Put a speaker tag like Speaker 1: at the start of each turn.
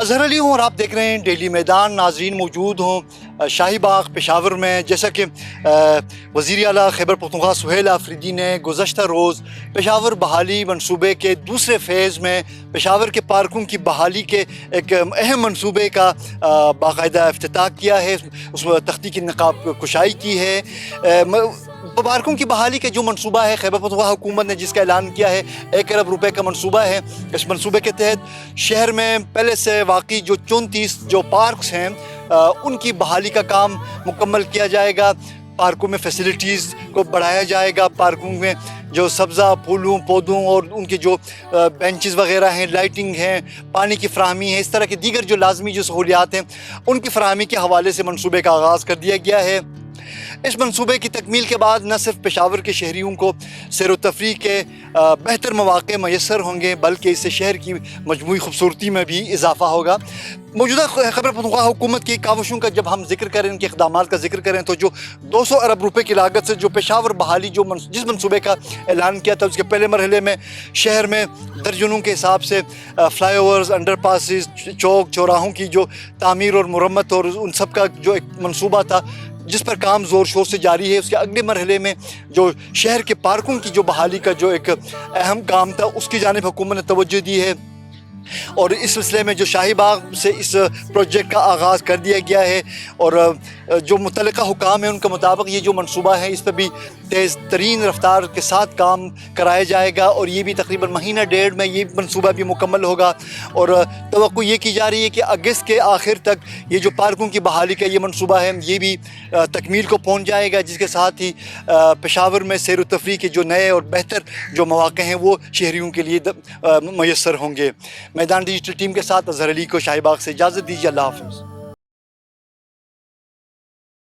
Speaker 1: اظہر علی ہوں اور آپ دیکھ رہے ہیں ڈیلی میدان. ناظرین موجود ہوں شاہی باغ پشاور میں. جیسا کہ وزیر اعلیٰ خیبر پختونخوا سہیل آفریدی نے گزشتہ روز پشاور بحالی منصوبے کے دوسرے فیز میں پشاور کے پارکوں کی بحالی کے ایک اہم منصوبے کا باقاعدہ افتتاح کیا ہے, اس میں تختی کی نقاب کشائی کی ہے. پارکوں کی بحالی کا جو منصوبہ ہے خیبر پختونخوا حکومت نے جس کا اعلان کیا ہے 1 ارب روپے کا منصوبہ ہے. اس منصوبے کے تحت شہر میں پہلے سے واقعی جو 34 جو پارکس ہیں ان کی بحالی کا کام مکمل کیا جائے گا. پارکوں میں فیسلٹیز کو بڑھایا جائے گا. پارکوں میں جو سبزہ پھولوں پودوں اور ان کے جو بینچز وغیرہ ہیں, لائٹنگ ہیں, پانی کی فراہمی ہے, اس طرح کے دیگر جو لازمی جو سہولیات ہیں ان کی فراہمی کے حوالے سے منصوبے کا آغاز کر دیا گیا ہے. اس منصوبے کی تکمیل کے بعد نہ صرف پشاور کے شہریوں کو سیر و تفریح کے بہتر مواقع میسر ہوں گے بلکہ اس سے شہر کی مجموعی خوبصورتی میں بھی اضافہ ہوگا. موجودہ خیبر پختونخوا حکومت کی کاوشوں کا جب ہم ذکر کریں, ان کے اقدامات کا ذکر کریں, تو جو 200 ارب روپے کی لاگت سے جو پشاور بحالی جس منصوبے کا اعلان کیا تھا اس کے پہلے مرحلے میں شہر میں درجنوں کے حساب سے فلائی اوورز, انڈر پاسز, چوک چوراہوں کی جو تعمیر اور مرمت اور ان سب کا جو ایک منصوبہ تھا جس پر کام زور شور سے جاری ہے. اس کے اگلے مرحلے میں جو شہر کے پارکوں کی جو بحالی کا جو ایک اہم کام تھا اس کی جانب حکومت نے توجہ دی ہے, اور اس سلسلے میں جو شاہی باغ سے اس پروجیکٹ کا آغاز کر دیا گیا ہے. اور جو متعلقہ حکام ہیں ان کے مطابق یہ جو منصوبہ ہے اس پہ بھی تیز ترین رفتار کے ساتھ کام کرایا جائے گا, اور یہ بھی تقریباً مہینہ ڈیڑھ میں یہ منصوبہ بھی مکمل ہوگا. اور توقع یہ کی جا رہی ہے کہ اگست کے آخر تک یہ جو پارکوں کی بحالی کا یہ منصوبہ ہے یہ بھی تکمیل کو پہنچ جائے گا, جس کے ساتھ ہی پشاور میں سیر و تفریح کے جو نئے اور بہتر جو مواقع ہیں وہ شہریوں کے لیے میسر ہوں گے. میدان ڈیجیٹل ٹیم کے ساتھ اظہر علی کو شاہی باغ سے اجازت دیجیے. اللہ حافظ.